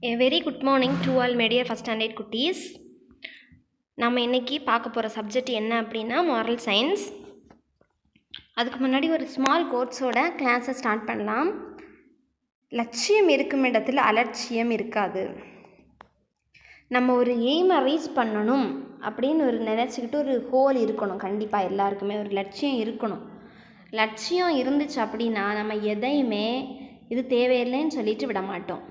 A very good morning to all my dear first standard குட்டீஸ். நம்ம இன்னைக்கு பார்க்க போகிற சப்ஜெக்ட் என்ன அப்படின்னா moral science. அதுக்கு முன்னாடி ஒரு ஸ்மால் கோர்ஸோட கிளாஸை ஸ்டார்ட் பண்ணலாம். லட்சியம் இருக்கும் இடத்துல அலட்சியம் இருக்காது. நம்ம ஒரு எய்மை ரீச் பண்ணணும் அப்படின்னு ஒரு நினச்சிக்கிட்டு ஒரு கோல் இருக்கணும். கண்டிப்பாக எல்லாருக்குமே ஒரு லட்சியம் இருக்கணும். லட்சியம் இருந்துச்சு அப்படின்னா நம்ம எதையுமே இது தேவையில்லைன்னு சொல்லிட்டு விட மாட்டோம்.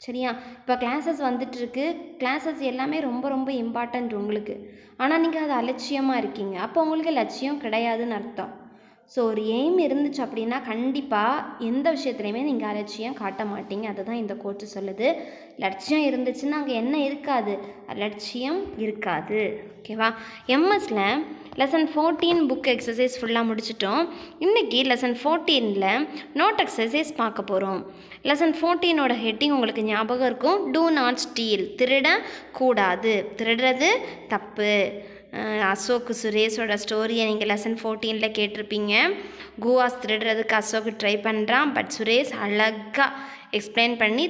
சரியா? இப்போ கிளாஸஸ் வந்துட்டுருக்கு. கிளாஸஸ் எல்லாமே ரொம்ப ரொம்ப இம்பார்ட்டண்ட் உங்களுக்கு. ஆனால் நீங்கள் அது அலட்சியமாக இருக்கீங்க. அப்போ உங்களுக்கு லட்சியம் கிடையாதுன்னு அர்த்தம். ஸோ ஒரு எய்ம் இருந்துச்சு அப்படின்னா கண்டிப்பாக எந்த விஷயத்துலையுமே நீங்கள் அலட்சியம் காட்ட மாட்டீங்க. அதுதான் இந்த கோர்ஸ் சொல்லுது. லட்சியம் இருந்துச்சுன்னா அங்கே என்ன இருக்காது? லட்சியம் இருக்காது. ஓகேவா? எம்எஸ்ல லெசன் 14 புக் எக்ஸசைஸ் ஃபுல்லாக முடிச்சிட்டோம். இன்றைக்கி லெசன் 14ல் நோட் எக்ஸசைஸ் பார்க்க போகிறோம். லெசன் 14ஓட ஹெட்டிங் உங்களுக்கு ஞாபகம் இருக்கும். டூ நாட் ஸ்டீல், திருடக்கூடாது, திருடுறது தப்பு. அசோக் சுரேஷோட ஸ்டோரியை நீங்கள் லெசன் 14ல் கேட்டிருப்பீங்க. குவாஸ் திருடுறதுக்கு அசோக் ட்ரை பண்ணுறான். பட் சுரேஷ் அழகாக எக்ஸ்பிளைன் பண்ணி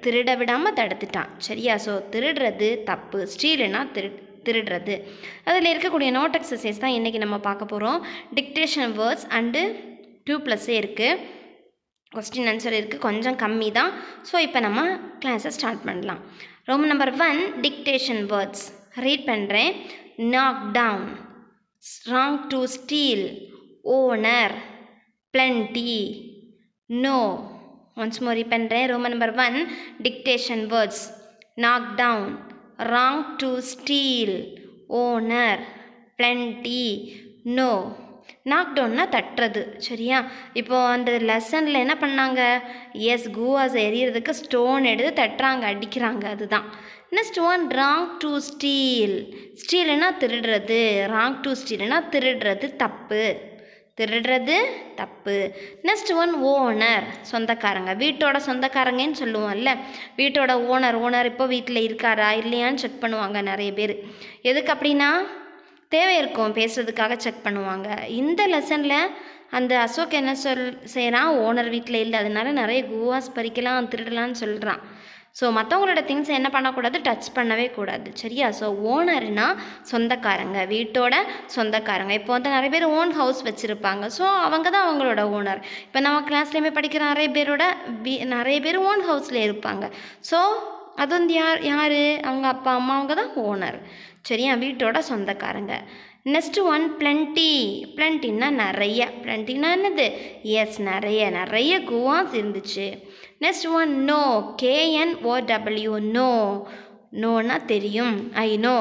திருட விடாமல் தடுத்துட்டான். சரியா? ஸோ திருடுறது தப்பு, ஸ்டீலுனா திருடுறது. அதில் இருக்கக்கூடிய நோட் எக்ஸசைஸ் தான் இன்றைக்கி நம்ம பார்க்க போகிறோம். டிக்டேஷன் வேர்ட்ஸ் அண்டு 2+ இருக்குது. கொஸ்டின் ஆன்சர் இருக்குது, கொஞ்சம் கம்மி தான். ஸோ இப்போ நம்ம கிளாஸை ஸ்டார்ட் பண்ணலாம். Roman number 1 dictation words read பண்ணுறேன். knock down, wrong to steal, owner, plenty, no. once more read பண்ணுறேன். Roman number 1 dictation words knock down, wrong to steal, owner, plenty, no. Knock டவுன்னா தட்டுறது. சரியா? இப்போது அந்த லெசனில் என்ன பண்ணாங்க? எஸ், குவாஸ் எரியறதுக்கு ஸ்டோன் எடுத்து தட்டுறாங்க, அடிக்கிறாங்க. அதுதான். Next one wrong to steal. ஸ்டீல்னா திருடுறது, ராங் டு ஸ்டீல்னா திருடுறது தப்பு, திருடுறது தப்பு. நெக்ஸ்ட் ஒன் ஓனர், சொந்தக்காரங்க, வீட்டோட சொந்தக்காரங்கன்னு சொல்லுவோம்ல. வீட்டோட ஓனர் இப்போ வீட்டில் இருக்காரா இல்லையான்னு செக் பண்ணுவாங்க நிறைய பேர். எதுக்கு அப்படின்னா தேவை இருக்கும், பேசுறதுக்காக செக் பண்ணுவாங்க. இந்த லெசனில் அந்த அசோக் என்ன செய்கிறான்? ஓனர் வீட்டில் இல்லை, அதனால நிறைய குவாஸ் பறிக்கலாம், திருடலான்னு சொல்கிறான். ஸோ மற்றவங்களோட திங்ஸை என்ன பண்ணக்கூடாது? டச் பண்ணவே கூடாது. சரியா? ஸோ ஓனர்னா சொந்தக்காரங்க, வீட்டோட சொந்தக்காரங்க. இப்போ வந்து நிறைய பேர் ஓன் ஹவுஸ் வச்சுருப்பாங்க. ஸோ அவங்க தான் அவங்களோட ஓனர். இப்போ நம்ம கிளாஸ்லேயுமே படிக்கிற நிறைய பேர் ஓன் ஹவுஸில் இருப்பாங்க. ஸோ அது வந்து யார்? அவங்க அப்பா அம்மா, அவங்க தான் ஓனர். சரியா? வீட்டோட சொந்தக்காரங்க. Next one plenty. பிளென்டின்னா நிறைய. பிளென்டின்னா என்னது? எஸ், நிறைய குவாஸ் இருந்துச்சு. Next one know, KNOW, know. நோன்னா தெரியும். I know,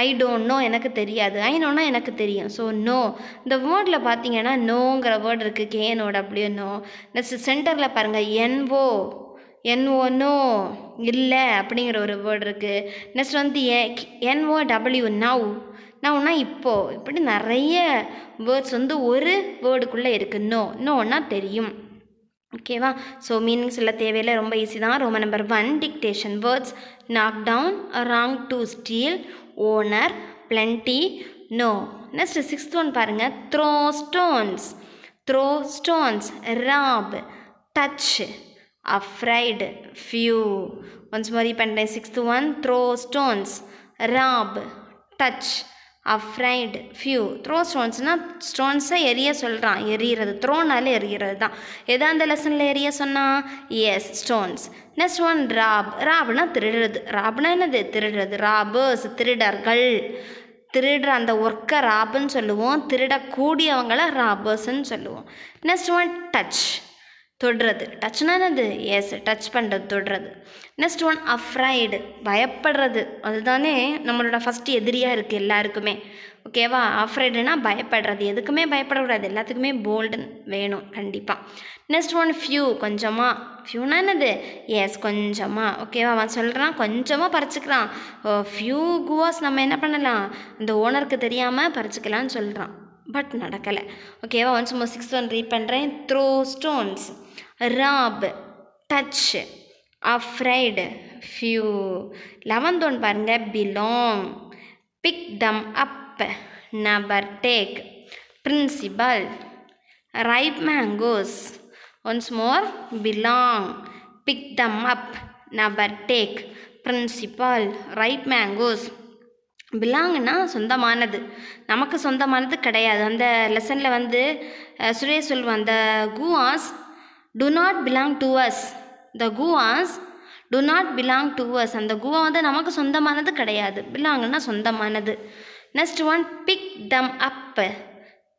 I don't know எனக்கு தெரியாது, ஐ நோனா எனக்கு தெரியும். So know. இந்த வேர்டில் பார்த்தீங்கன்னா நோங்கிற வேர்டு இருக்குது, KNOW, நோ. நெக்ஸ்ட் சென்டரில் பாருங்கள், NO, நோ, இல்லை அப்படிங்கிற ஒரு வேர்டு இருக்குது. நெக்ஸ்ட் வந்து NOW, நவ்னா இப்போது. இப்படி நிறைய வேர்ட்ஸ் வந்து ஒரு வேர்டுக்குள்ளே இருக்குது. நோன்னா தெரியும். ஓகேவா? ஸோ மீனிங்ஸ் எல்லாம் தேவையில்லை, ரொம்ப ஈஸி தான். Roman number 1 dictation words knock down, wrong to steal, owner, plenty, no. Next 6th one பாருங்கள். throw stones, rob, touch, afraid, few. once more பண்ணுறேன். 6th one throw stones, rob, touch, afraid, few. Throw ஸ்டோன்ஸ்னால் ஸ்டோன்ஸை எரிய சொல்கிறான், எரியறது. த்ரோனாலே எரியறது தான். எதா அந்த லெசனில் எரிய சொன்னால்? Yes, stones. நெக்ஸ்ட் ஒன் ராப்னா திருடுறது. ராப்னா என்னது? திருடுறது. ராபர்ஸ், திருடர்கள். திருடுற அந்த ஒர்க்கை ராபுன்னு சொல்லுவோம். திருடக்கூடியவங்களை ராபர்ஸ்ன்னு சொல்லுவோம். நெக்ஸ்ட் ஒன் டச், தொடுறது. டச்னா என்னது? எஸ், டச் பண்ணுறது, தொடுறது. நெக்ஸ்ட் ஒன் அஃப்ரைடு, பயப்படுறது. அதுதானே நம்மளோட ஃபஸ்ட்டு எதிரியாக இருக்குது எல்லாருக்குமே. ஓகேவா? அஃப்ரைடுனா பயப்படுறது. எதுக்குமே பயப்படக்கூடாது, எல்லாத்துக்குமே போல்டு வேணும் கண்டிப்பாக. நெக்ஸ்ட் ஒன் ஃபியூ, கொஞ்சமாக. ஃபியூனா என்னது? எஸ், கொஞ்சமாக. ஓகேவா? அவன் சொல்கிறான் கொஞ்சமாக பறிச்சுக்கிறான். ஃபியூ குவாஸ் நம்ம என்ன பண்ணலாம்? அந்த ஓனருக்கு தெரியாமல் பறிச்சுக்கலான்னு சொல்கிறான். பட் நடக்கலை. ஓகேவா? Once more 6th one read பண்ணுறேன். Throw stones, rob, touch, afraid, few. 11th one பாருங்கள். belong, pick them up, never take, principal, ripe mangoes. once more belong, pick them up, never take. Principal, ripe mangoes. பிலாங்னா சொந்தமானது, நமக்கு சொந்தமானது கிடையாது. அந்த லெசனில் வந்து சுரேஷ் சொல்லுவான், the guavas do not belong to us. the guavas do not belong to us. அந்த குவா வந்து நமக்கு சொந்தமானது கிடையாது. பிலாங்னா சொந்தமானது. Next one, pick them up.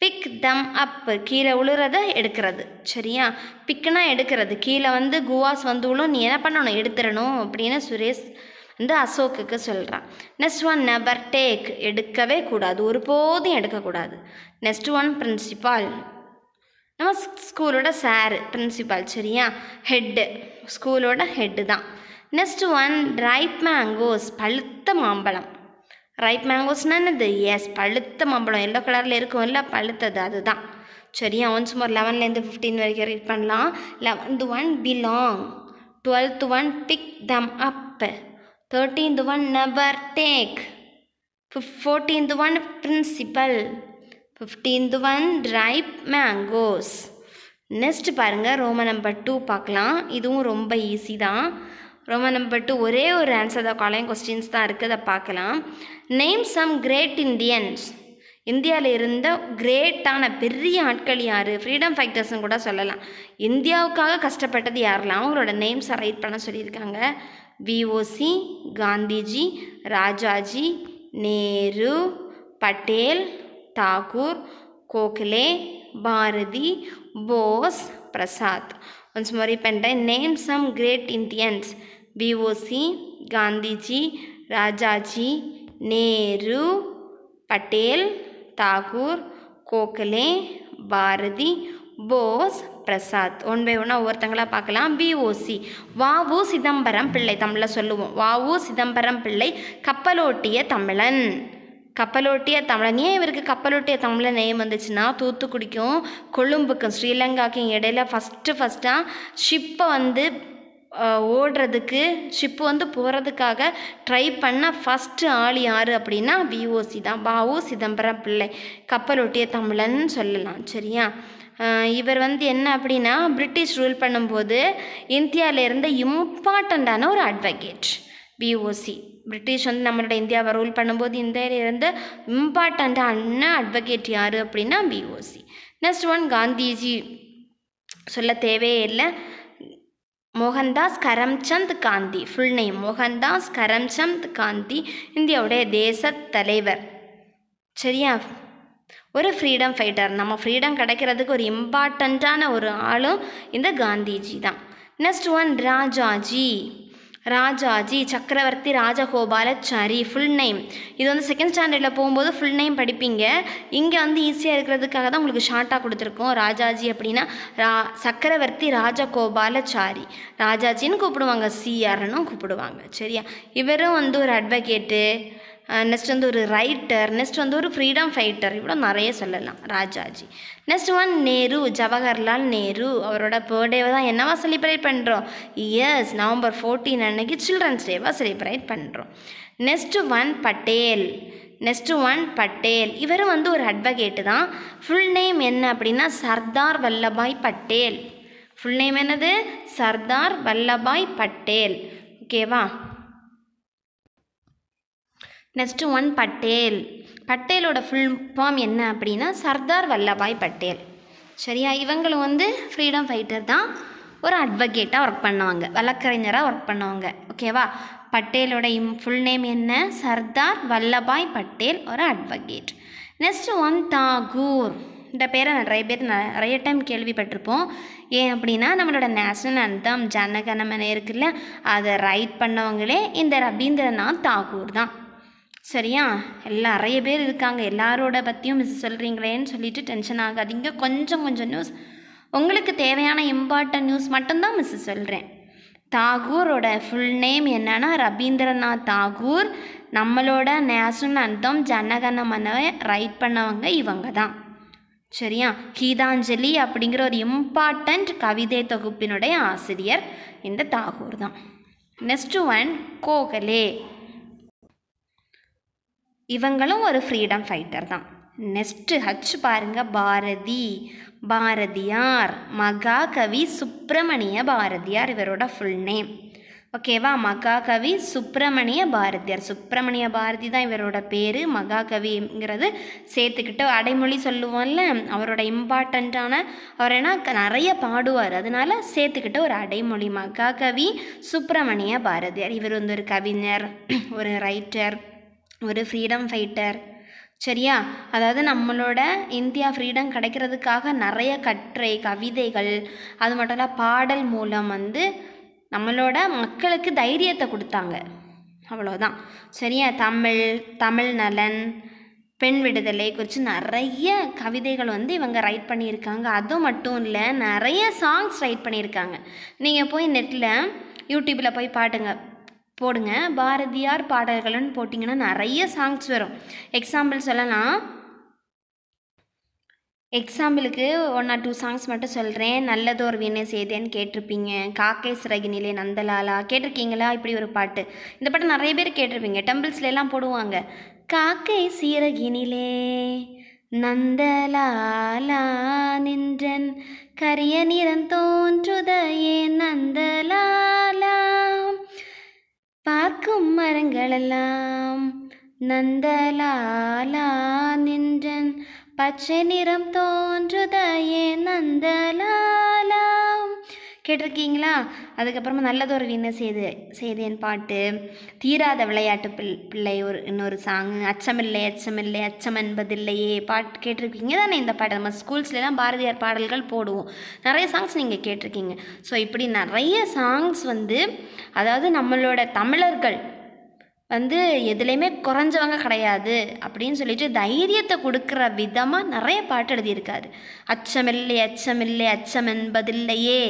Pick them up, கீழே விழுறத எடுக்கிறது. சரியா, பிக்னா எடுக்கிறது. கீழே வந்து குவாஸ் வந்து விழும், நீ என்ன பண்ணணும், எடுத்துடணும் அப்படின்னு சுரேஷ் வந்து அசோக்குக்கு சொல்கிறான். நெக்ஸ்ட் ஒன், நெவர் டேக், எடுக்கவே கூடாது, ஒருபோதும் எடுக்கக்கூடாது. நெக்ஸ்ட் ஒன், பிரின்சிபால், நம்ம ஸ்கூலோட சார் பிரின்சிபால். சரியா, ஹெட்டு, ஸ்கூலோட ஹெட்டு தான். நெக்ஸ்ட் ஒன், ரைப் மேங்கோஸ், பழுத்த மாம்பழம். ரைப் மேங்கோஸ்னால் என்னது? எஸ், பழுத்த மாம்பழம், எல்லோ கலரில் இருக்கும் இல்லை, பழுத்தது அதுதான். சரியா, ஒன்ஸ் மோர் 11லேருந்து 15 வரைக்கும் ரீட் பண்ணலாம். 11th one, belong. 12th one, pick them up. 13th one, never take. 14th one, principal. 15th one, ripe mangoes. Next பாருங்கள், ரோமன் நம்பர் 2 பார்க்கலாம். இதுவும் ரொம்ப ஈஸி தான். ரோமன் நம்பர் 2 ஒரே ஒரு ஆன்சர் தான், காலையும் கொஸ்டின்ஸ் தான் இருக்குது, அதை பார்க்கலாம். Name some great Indians. இந்தியாவில் இருந்த கிரேட்டான பெரிய ஆட்கள் யார்? ஃப்ரீடம் ஃபைட்டர்ஸ்னு கூட சொல்லலாம். இந்தியாவுக்காக கஷ்டப்பட்டது யாரெல்லாம், அவங்களோட நேம்ஸை ரைட் பண்ண சொல்லியிருக்காங்க. விஓசி, காந்திஜி, ராஜாஜி, நேரு, பட்டேல், தாகூர், கோகலே, பாரதி, போஸ், பிரசாத். ஒன்ஸ் மோர் பண்ணுறேன். Name some great Indians. VOC, Gandhiji, Rajaji, Nehru, Patel, Tagore, Gokhale, Bharathi, Bose, Prasad. One by ஒன்னாக ஒவ்வொருத்தங்களாக பார்க்கலாம். விஓசி, வாவு சிதம்பரம் பிள்ளை, தமிழில் சொல்லுவோம். வாவு சிதம்பரம் பிள்ளை கப்பலோட்டிய தமிழன். கப்பலோட்டிய தமிழன். ஏன் இவருக்கு கப்பலோட்டிய தமிழன் நேம் வந்துச்சுன்னா, தூத்துக்குடிக்கும் கொழும்புக்கும் ஸ்ரீலங்காக்கும் இடையில ஃபஸ்ட்டாக ஷிப்பை வந்து ஓடுறதுக்கு, ஷிப்பு வந்து போகிறதுக்காக ட்ரை பண்ண ஃபஸ்ட்டு ஆள் யார் அப்படின்னா விஓசி தான். வாவு சிதம்பரம் பிள்ளை கப்பலோட்டிய தமிழன் சொல்லலாம். சரியா, இவர் வந்து என்ன அப்படின்னா, பிரிட்டிஷ் ரூல் பண்ணும்போது இந்தியாவில் இருந்த இம்பார்ட்டண்ட்டான ஒரு அட்வொகேட் விஓசி. பிரிட்டிஷ் வந்து நம்மளோட இந்தியாவை ரூல் பண்ணும்போது இந்தியாவில் இருந்த இம்பார்ட்டண்ட்டான அட்வொகேட் யார் அப்படின்னா விஓசி. நெக்ஸ்ட் ஒன், காந்திஜி சொல்ல தேவையே இல்லை. மோகன்தாஸ் கரம்சந்த் காந்தி, ஃபுல் நேம் மோகன்தாஸ் கரம்சந்த் காந்தி, இந்தியாவுடைய தேச தலைவர். சரியா, ஒரு ஃப்ரீடம் ஃபைட்டர். நம்ம ஃப்ரீடம் கிடைக்கிறதுக்கு ஒரு இம்பார்ட்டண்ட்டான ஒரு ஆளும் இந்த காந்திஜி தான். Next one, Rajaji. ராஜாஜி சக்கரவர்த்தி ராஜகோபாலாச்சாரி, ஃபுல் நேம். இது வந்து செகண்ட் ஸ்டாண்டர்டில் போகும்போது ஃபுல் நேம் படிப்பீங்க. இங்கே வந்து ஈஸியாக இருக்கிறதுக்காக தான் உங்களுக்கு ஷார்ட்டாக கொடுத்துருக்கோம். ராஜாஜி அப்படின்னா சக்கரவர்த்தி ராஜகோபாலாச்சாரி. ராஜாஜின்னு கூப்பிடுவாங்க, சிஆர்னும் கூப்பிடுவாங்க. சரியா, இவரும் வந்து ஒரு அட்வொகேட்டு, நெக்ஸ்ட் வந்து ஒரு ரைட்டர், நெக்ஸ்ட் வந்து ஒரு ஃப்ரீடம் ஃபைட்டர், இவ்வளோ நிறைய சொல்லலாம் ராஜாஜி. Next one, Nehru, Jawaharlal Nehru. அவரோட பர்த்டேவை தான் என்னவா செலிப்ரேட் பண்ணுறோம்? எஸ், November 14 அன்னைக்கு சில்ட்ரன்ஸ் டேவாக செலிப்ரேட் பண்ணுறோம். Next one, Patel. Next one, Patel. இவரும் வந்து ஒரு அட்வொகேட்டு தான். ஃபுல் நேம் என்ன அப்படின்னா சர்தார் வல்லபாய் பட்டேல். ஃபுல் நேம் என்னது? சர்தார் வல்லபாய் பட்டேல். ஓகேவா? Next one, Patel. பட்டேலோட ஃபுல் ஃபார்ம் என்ன அப்படின்னா சர்தார் வல்லபாய் பட்டேல். சரியா, இவங்களும் வந்து ஃப்ரீடம் ஃபைட்டர் தான், ஒரு அட்வொகேட்டாக ஒர்க் பண்ணுவாங்க, வழக்கறிஞராக ஒர்க் பண்ணுவாங்க. ஓகேவா, பட்டேலோட ஃபுல் நேம் என்ன? சர்தார் வல்லபாய் பட்டேல், ஒரு அட்வொகேட். Next one, Tagore. இந்த பேரை நிறைய டைம் கேள்விப்பட்டிருப்போம். ஏன் அப்படின்னா நம்மளோட நேஷ்னல் அந்தம் ஜனகணமன இருக்குல்ல, அதை ரைட் பண்ணவங்களே இந்த ரவீந்திரநாத் தாகூர் தான். சரியா, நிறைய பேர் இருக்காங்க, எல்லாரோட பற்றியும் மிஸ் சொல்கிறீங்களேன்னு சொல்லிட்டு டென்ஷன் ஆகாதீங்க. கொஞ்சம் நியூஸ், உங்களுக்கு தேவையான இம்பார்ட்டன்ட் நியூஸ் மட்டும்தான் மிஸ் சொல்கிறேன். தாகூரோட ஃபுல் நேம் என்னன்னா ரவீந்திரநாத் தாகூர். நம்மளோட நேஷ்னல் அந்தம் ஜனகணமனவை ரைட் பண்ணவங்க இவங்க தான். சரியா, கீதாஞ்சலி அப்படிங்கிற ஒரு இம்பார்ட்டண்ட் கவிதை தொகுப்பினுடைய ஆசிரியர் இந்த தாகூர் தான். Next one, Gokhale. இவங்களும் ஒரு ஃப்ரீடம் ஃபைட்டர் தான். நெக்ஸ்ட்டு ஹச் பாருங்க, பாரதி. பாரதியார், மகாகவி சுப்பிரமணிய பாரதியார் இவரோட ஃபுல் நேம். ஓகேவா? மகாகவி சுப்பிரமணிய பாரதியார். சுப்பிரமணிய பாரதி தான் இவரோட பேர். மகாகவிங்கிறது சேர்த்துக்கிட்டு அடைமொழி சொல்லுவோம்ல, அவரோட இம்பார்ட்டண்ட்டான அவர் என்ன நிறைய பாடுவார், அதனால சேர்த்துக்கிட்ட ஒரு அடைமொழி மகாகவி சுப்பிரமணிய பாரதியார். இவர் வந்து ஒரு கவிஞர், ஒரு ரைட்டர், ஒரு ஃப்ரீடம் ஃபைட்டர். சரியா? அதாவது நம்மளோட இந்தியா ஃப்ரீடம் கிடைக்கிறதுக்காக நிறைய கட்டுரை, கவிதைகள், அது மட்டும் இல்லை பாடல் மூலம் வந்து நம்மளோட மக்களுக்கு தைரியத்தை கொடுத்தாங்க. அவ்வளோதான். சரியா? தமிழ் நலன், பெண் விடுதலை குறித்து நிறைய கவிதைகள் வந்து இவங்க ரைட் பண்ணியிருக்காங்க. அதுவும் மட்டும் இல்லை, நிறைய சாங்ஸ் ரைட் பண்ணியிருக்காங்க. நீங்கள் போய் நெட்டில் யூடியூப்பில் போய் போடுங்க, பாரதியார் பாடல்கள்னு போட்டிங்கன்னா நிறைய சாங்ஸ் வரும். எக்ஸாம்பிள் சொல்லலாம். எக்ஸாம்பிளுக்கு 1 or 2 சாங்ஸ் மட்டும் சொல்கிறேன். நல்லதோர் வீணை செய்தேன்னு கேட்டிருப்பீங்க. காக்கை சிறகினிலே நந்தலாலா கேட்டிருக்கீங்களா? இப்படி ஒரு பாட்டு, இந்த பாட்டு நிறைய பேர் கேட்டிருப்பீங்க. டெம்பிள்ஸ்லாம் போடுவாங்க. காக்கை சிறகினிலே நந்தலாலா நின்றன் கரிய நிறம் தோன்றுதையே நந்தலாலா பார்க்கும் மரங்களெல்லாம் நந்தலாலா நின்றன் பச்சை நிறம் தோன்றுதையே நந்தலாலா கேட்டிருக்கீங்களா? அதுக்கப்புறமா நல்லதொரு வீணை செய்தேன் பாட்டு, தீராத விளையாட்டு பிள்ளை இன்னொரு சாங், அச்சமில்லை அச்சமில்லை அச்சம் என்பதில்லையே பாட்டு கேட்டிருக்கீங்க தானே? இந்த பாட்டு நம்ம ஸ்கூல்ஸ்லாம் பாரதியார் பாடல்கள் போடுவோம். நிறைய சாங்ஸ் நீங்கள் கேட்டிருக்கீங்க. ஸோ இப்படி நிறைய சாங்ஸ் வந்து, அதாவது நம்மளோட தமிழர்கள் வந்து எதுலேயுமே குறைஞ்சவங்க கிடையாது அப்படின்னு சொல்லிட்டு தைரியத்தை கொடுக்குற விதமாக நிறைய பாட்டு எழுதியிருக்காரு. அச்சமில்லை அச்சமில்லை அச்சம் என்பதில்லையே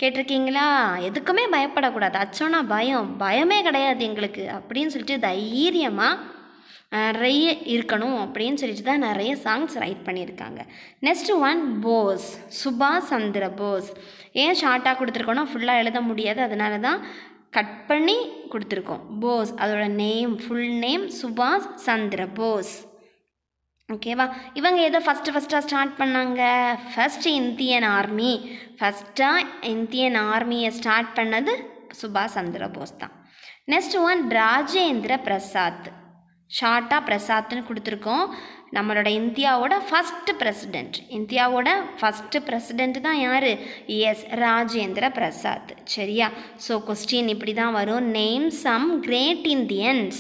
கேட்டிருக்கீங்களா? எதுக்குமே பயப்படக்கூடாது, அச்சம்னா பயமே கிடையாது எங்களுக்கு அப்படின்னு சொல்லிட்டு தைரியமாக நிறைய இருக்கணும் அப்படின்னு சொல்லிட்டு தான் நிறைய சாங்ஸ் ரைட் பண்ணியிருக்காங்க. நெக்ஸ்ட் ஒன் போஸ், சுபாஷ் சந்திர போஸ். ஏன் ஷார்ட்டாக கொடுத்துருக்கோன்னா ஃபுல்லாக எழுத முடியாது, அதனால தான் கட் பண்ணி கொடுத்துருக்கோம். போஸ் அதோட நேம், ஃபுல் நேம் சுபாஷ் சந்திர போஸ். ஓகேவா? இவங்க எதை ஃபஸ்ட்டாக ஸ்டார்ட் பண்ணாங்க? இந்தியன் ஆர்மியை ஸ்டார்ட் பண்ணது சுபாஷ் சந்திர போஸ் தான். Next one Rajendra Prasad. ஷார்ட்டாக பிரசாத்னு கொடுத்துருக்கோம். நம்மளோட இந்தியாவோட ஃபஸ்ட்டு பிரசிடெண்ட் தான் யார்? எஸ், ராஜேந்திர பிரசாத். சரியா? ஸோ கொஸ்டின் இப்படி தான் வரும். Name some great Indians.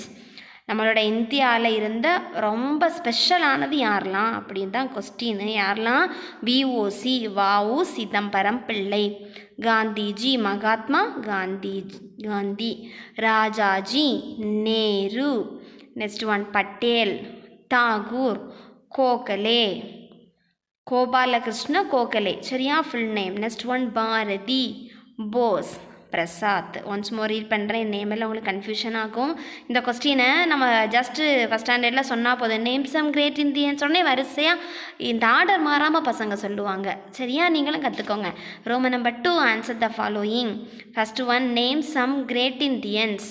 நம்மளோட இந்தியாவில் இருந்த ரொம்ப ஸ்பெஷலானது யாரெல்லாம் அப்படின்னு தான் கொஸ்டின். யாரெல்லாம்? விஓசி வாவு சிதம்பரம் பிள்ளை, காந்திஜி மகாத்மா காந்தி, ராஜாஜி நேரு, நெக்ஸ்ட் ஒன் பட்டேல், தாகூர், கோகலே, கோபாலகிருஷ்ண கோகலே. சரியா? Full name. Next one Bharathi, Bose, Prasad. Once more read பண்ணுறேன், நேமெல்லாம் உங்களுக்கு கன்ஃபியூஷன் ஆகும். இந்த கொஸ்டினை நம்ம ஜஸ்ட்டு ஃபஸ்ட் ஸ்டாண்டர்டில் சொன்னால் போதும். நேம் சம் கிரேட் இந்தியன்ஸ் சொன்னே வரிசையாக இந்த ஆர்டர் மாறாமல் பசங்க சொல்லுவாங்க. சரியா? நீங்களும் கற்றுக்கோங்க. Roman number 2, answer the following. First one, name some great Indians.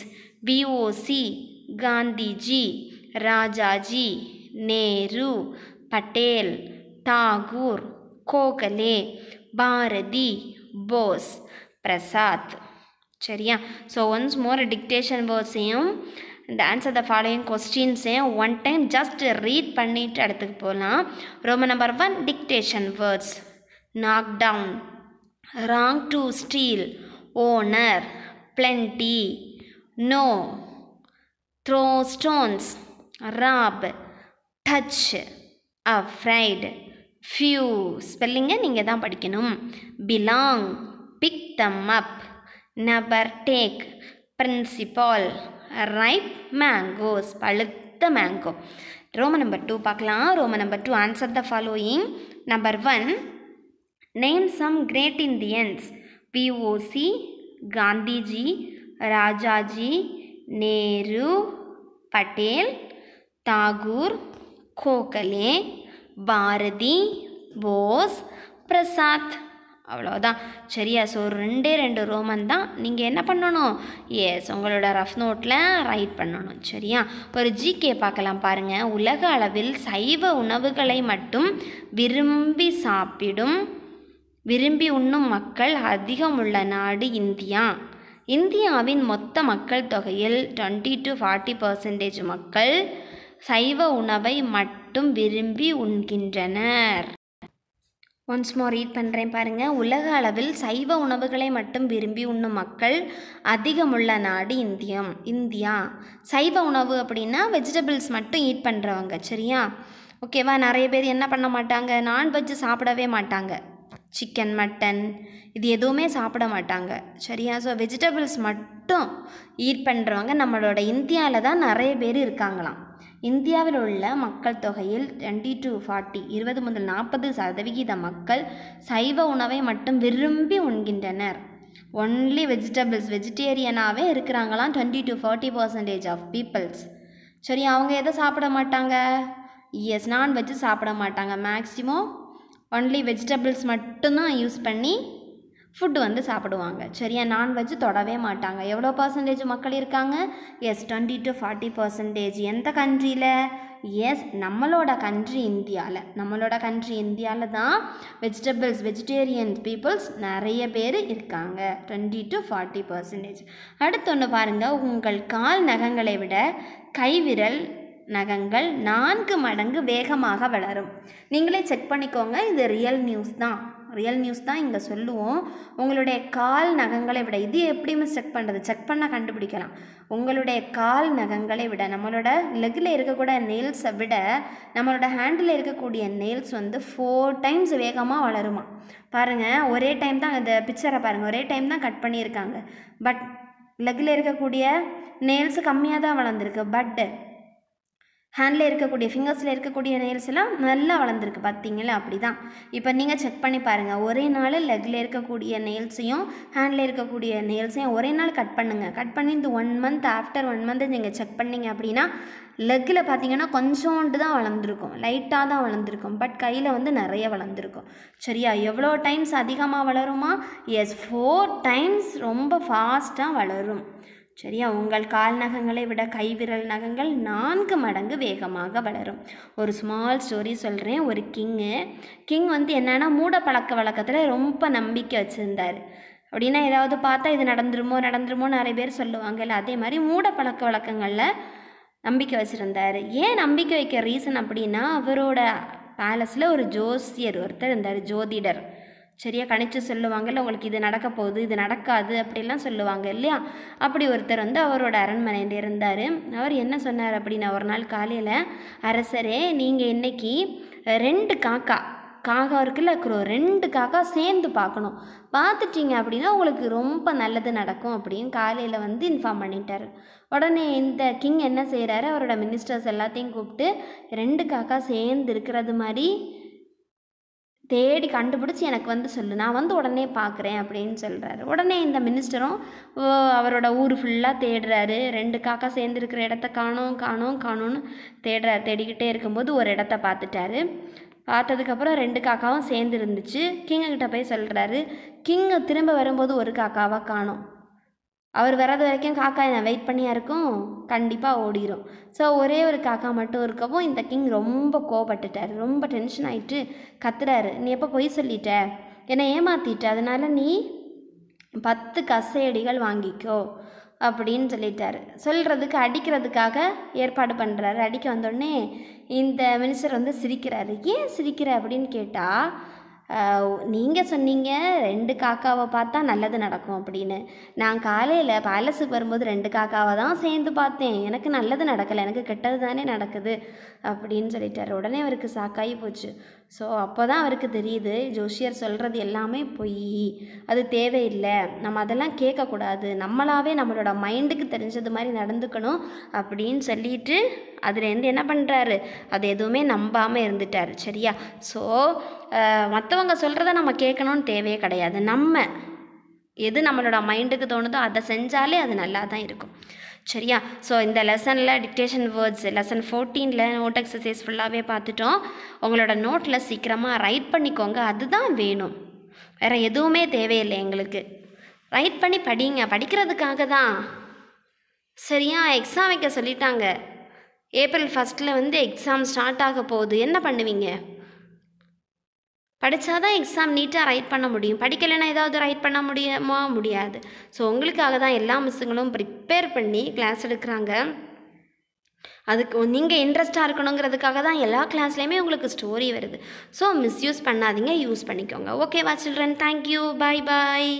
VOC Gandhiji, Rajaji, Nehru, Patel, Tagore, Gokhale, Bharathi, Bose, Prasad. சரியா? ஸோ ஒன்ஸ் மோர் டிக்டேஷன் வேர்ட்ஸையும் இந்த ஆன்சர் த ஃபாலோயிங் கொஸ்டின்ஸையும் ஒன் டைம் ஜஸ்ட் ரீட் பண்ணிவிட்டு அடுத்துக்கு போகலாம். Roman number 1, dictation words. Knock down, wrong to steal, owner, plenty, no, throw stones, rob, touch, afraid, few. ஸ்பெல்லிங்கை நீங்கள் தான் படிக்கணும். belong, pick them up, never take, principal, ripe mangoes, பழுத்த mango. Roman number 2 பார்க்கலாம். Roman number 2, answer the following. Number 1, name some great Indians. VOC Gandhiji, Rajaji, Nehru, Patel, Tagore, Gokhale, Bharathi, Bose, Prasad. அவ்வளோதான். சரியா? So 2 Roman தான் நீங்கள் என்ன பண்ணணும்? எஸ், உங்களோட ரஃப் நோட்டில் ரைட் பண்ணணும். சரியா? ஒரு ஜிகே பார்க்கலாம் பாருங்கள். உலக அளவில் சைவ உணவுகளை மட்டும் விரும்பி உண்ணும் மக்கள் அதிகம் உள்ள நாடு இந்தியா. இந்தியாவின் மொத்த மக்கள் தொகையில் 20-40% மக்கள் சைவ உணவை மட்டும் விரும்பி உண்கின்றனர். ஒன்ஸ் மோர் ரீட் பண்ணுறேன் பாருங்கள். உலக அளவில் சைவ உணவுகளை மட்டும் விரும்பி உண்ணும் மக்கள் அதிகமுள்ள நாடு இந்தியா. சைவ உணவு அப்படின்னா வெஜிடபிள்ஸ் மட்டும் ஈட் பண்ணுறவங்க, சரியா? ஓகேவா? நிறைய பேர் என்ன பண்ண மாட்டாங்க, நான்வெஜ் சாப்பிடவே மாட்டாங்க. சிக்கன், மட்டன் இது எதுவுமே சாப்பிட மாட்டாங்க, சரியா? ஸோ வெஜிடபிள்ஸ் மட்டும் ஈட் பண்ணுறவங்க நம்மளோட இந்தியாவில் தான் நிறைய பேர் இருக்காங்களாம். இந்தியாவில் உள்ள மக்கள் தொகையில் 20-40 20 முதல் 40% மக்கள் சைவ உணவை மட்டும் விரும்பி உண்கின்றனர். ஒன்லி வெஜிடபிள்ஸ், வெஜிடேரியனாகவே இருக்கிறாங்களாம் 20-40% ஆஃப் பீப்புள்ஸ். சரி, அவங்க எதை சாப்பிட மாட்டாங்க? எஸ், நான்வெஜ் சாப்பிட மாட்டாங்க. மேக்ஸிமம் ஒன்லி வெஜிடபிள்ஸ் மட்டும்தான் யூஸ் பண்ணி ஃபுட்டு வந்து சாப்பிடுவாங்க, சரியா? நான்வெஜ் தொடவே மாட்டாங்க. எவ்வளோ பர்சன்டேஜ் மக்கள் இருக்காங்க? எஸ், 20-40%. எந்த கண்ட்ரியில்? எஸ், நம்மளோட கண்ட்ரி இந்தியாவில் தான் வெஜிடேரியன் பீப்புள்ஸ் நிறைய பேர் இருக்காங்க, 20-40%. அடுத்து ஒன்று பாருங்கள். உங்கள் கால் நகங்களை விட கைவிரல் நகங்கள் 4 மடங்கு வேகமாக வளரும். நீங்களே செக் பண்ணிக்கோங்க, இது ரியல் நியூஸ் தான் இங்கே சொல்லுவோம். உங்களுடைய கால் நகங்களை விட, இது எப்படியுமே செக் பண்ண கண்டுபிடிக்கலாம். உங்களுடைய கால் நகங்களை விட, நம்மளோட லெக்கில் இருக்கக்கூடிய நெயில்ஸை விட நம்மளோட ஹேண்டில் இருக்கக்கூடிய நெயில்ஸ் வந்து 4 டைம்ஸ் வேகமாக வளருமா. பாருங்கள், ஒரே டைம் தான் இந்த பிக்சரை பாருங்கள், ஒரே டைம் தான் கட் பண்ணியிருக்காங்க. பட் லெக்கில் இருக்கக்கூடிய நெயில்ஸ் கம்மியாக தான் வளர்ந்துருக்கு. பட் ஹேண்டில் இருக்கக்கூடிய, ஃபிங்கர்ஸில் இருக்கக்கூடிய நெயில்ஸ் எல்லாம் நல்லா வளர்ந்துருக்கு, பார்த்தீங்களா? அப்படி தான். இப்போ நீங்கள் செக் பண்ணி பாருங்கள். ஒரே நாள் லெக்கில் இருக்கக்கூடிய நெயில்ஸையும் ஹேண்டில் இருக்கக்கூடிய நெயில்ஸையும் ஒரே நாள் கட் பண்ணுங்கள். கட் பண்ணி இந்த 1 மந்த் ஆஃப்டர் 1 மந்த் நீங்கள் செக் பண்ணிங்க அப்படின்னா லெக்கில் பார்த்தீங்கன்னா கொஞ்சோண்டு தான் வளர்ந்துருக்கும், லைட்டாக தான் வளர்ந்துருக்கும். பட் கையில் வந்து நிறைய வளர்ந்துருக்கும், சரியா? எவ்வளோ டைம்ஸ் அதிகமாக வளருமா? எஸ், 4 டைம்ஸ் ரொம்ப ஃபாஸ்ட்டாக வளரும், சரியா? உங்கள் கால் நகங்களை விட கைவிரல் நகங்கள் 4 மடங்கு வேகமாக வளரும். ஒரு ஸ்மால் ஸ்டோரி சொல்கிறேன். ஒரு கிங் வந்து என்னென்னா மூட பழக்க வழக்கத்தில் ரொம்ப நம்பிக்கை வச்சுருந்தார். அப்படின்னா ஏதாவது பார்த்தா இது நடந்துருமோ நிறைய பேர் சொல்லுவாங்கல்ல, அதே மாதிரி மூட பழக்க வழக்கங்களில் நம்பிக்கை வச்சுருந்தார். ஏன் நம்பிக்கை வைக்க ரீசன் அப்படின்னா, அவரோட பேலஸில் ஒரு ஜோசியர் ஒருத்தர் இருந்தார், ஜோதிடர், சரியா? கணிச்சு சொல்லுவாங்கல்ல, உங்களுக்கு இது நடக்க போகுது, இது நடக்காது அப்படிலாம் சொல்லுவாங்க இல்லையா? அப்படி ஒருத்தர் வந்து அவரோட அரண்மனையில் இருந்தார். அவர் என்ன சொன்னார் அப்படின்னா, ஒரு நாள் காலையில், அரசரே, நீங்கள் இன்னைக்கு 2 காக்கா இருக்குல்ல, 2 காக்கா சேர்ந்து பார்க்கணும். பார்த்துட்டிங்க அப்படின்னா உங்களுக்கு ரொம்ப நல்லது நடக்கும் அப்படின்னு காலையில் வந்து இன்ஃபார்ம் பண்ணிட்டார். உடனே இந்த கிங் என்ன செய்கிறாரு, அவரோட மினிஸ்டர்ஸ் எல்லாத்தையும் கூப்பிட்டு 2 காக்கா சேர்ந்து இருக்கிறது மாதிரி தேடி கண்டுபிடிச்சி எனக்கு வந்து சொல்லு, நான் வந்து உடனே பார்க்குறேன் அப்படின்னு சொல்கிறாரு. உடனே இந்த மினிஸ்டரும் அவரோட ஊர் ஃபுல்லாக தேடுறாரு. 2 காக்கா சேர்ந்துருக்கிற இடத்த காணோன்னு தேடிக்கிட்டே இருக்கும்போது ஒரு இடத்த பார்த்துட்டாரு. பார்த்ததுக்கப்புறம் 2 காக்காவும் சேர்ந்து இருந்துச்சு. கிங்கிட்ட போய் சொல்கிறாரு. கிங்கு திரும்ப வரும்போது ஒரு காக்காவாக காணோம். அவர் வர்றது வரைக்கும் காக்கா என்ன வெயிட் பண்ணியா இருக்கும்? கண்டிப்பாக ஓடிடும். ஸோ ஒரே ஒரு காக்கா மட்டும் இருக்கவும் இந்த கிங் ரொம்ப கோபப்பட்டுட்டார், ரொம்ப டென்ஷன் ஆகிட்டு கத்துறாரு. நீ எப்போ பொய் சொல்லிட்ட, என்னை ஏமாற்றிட்ட, அதனால் நீ 10 கசையடிகள் வாங்கிக்கோ அப்படின்னு சொல்லிட்டாரு. சொல்கிறதுக்கு அடிக்கிறதுக்காக ஏற்பாடு பண்ணுறாரு. அடிக்க வந்தோடனே இந்த மினிஸ்டர் வந்து சிரிக்கிறாரு. ஏன் சிரிக்கிற அப்படின்னு கேட்டால், நீங்கள் சொன்னீங்க 2 காக்காவை பார்த்தா நல்லது நடக்கும் அப்படின்னு. நான் காலையில் பேலஸுக்கு வரும்போது 2 காக்காவை தான் சேர்ந்து பார்த்தேன், எனக்கு நல்லது நடக்கலை, எனக்கு கெட்டது தானே நடக்குது அப்படின்னு சொல்லிட்டார். உடனே அவருக்கு சாக்காகி போச்சு. ஸோ அப்போ தான் அவருக்கு தெரியுது, ஜோஷியர் சொல்கிறது எல்லாமே பொய், அது தேவையில்லை, நம்ம அதெல்லாம் கேட்கக்கூடாது, நம்மளாவே நம்மளோட மைண்டுக்கு தெரிஞ்சது மாதிரி நடந்துக்கணும் அப்படின்னு சொல்லிட்டு அதுலேருந்து என்ன பண்ணுறாரு, அது எதுவுமே நம்பாமல் இருந்துட்டார், சரியா? ஸோ மற்றவங்க சொல்கிறத நம்ம கேட்கணுன்னு தேவையே கிடையாது. நம்ம எது நம்மளோட மைண்டுக்கு தோணுதோ அதை செஞ்சாலே அது நல்லா தான் இருக்கும், சரியா? ஸோ இந்த லெசனில் டிக்டேஷன் வேர்ட்ஸ் லெசன் 14ல் நோட் எக்ஸசைஸ் ஃபுல்லாகவே பார்த்துட்டோம். உங்களோட நோட்டில் சீக்கிரமாக ரைட் பண்ணிக்கோங்க, அதுதான் வேணும், வேறு எதுவுமே தேவையில்லை எங்களுக்கு. ரைட் பண்ணி படிங்க, படிக்கிறதுக்காக தான், சரியா? எக்ஸாம் வைக்க சொல்லிட்டாங்க. ஏப்ரல் 1 வந்து எக்ஸாம் ஸ்டார்ட் ஆக போகுது. என்ன பண்ணுவீங்க? படித்தாதான் எக்ஸாம் நீட்டாக ரைட் பண்ண முடியும். படிக்கலைன்னா ஏதாவது ரைட் பண்ண முடியுமா? முடியாது. ஸோ உங்களுக்காக தான் எல்லா மிஸ்ஸுங்களும் ப்ரிப்பேர் பண்ணி கிளாஸ் எடுக்கிறாங்க. அதுக்கு நீங்கள் இன்ட்ரெஸ்ட்டாக இருக்கணுங்கிறதுக்காக தான் எல்லா கிளாஸ்லேயுமே உங்களுக்கு ஸ்டோரி வருது. ஸோ மிஸ்யூஸ் பண்ணாதீங்க, யூஸ் பண்ணிக்கோங்க. ஓகேவா சில்ட்ரன்? தேங்க்யூ. பாய் பாய்.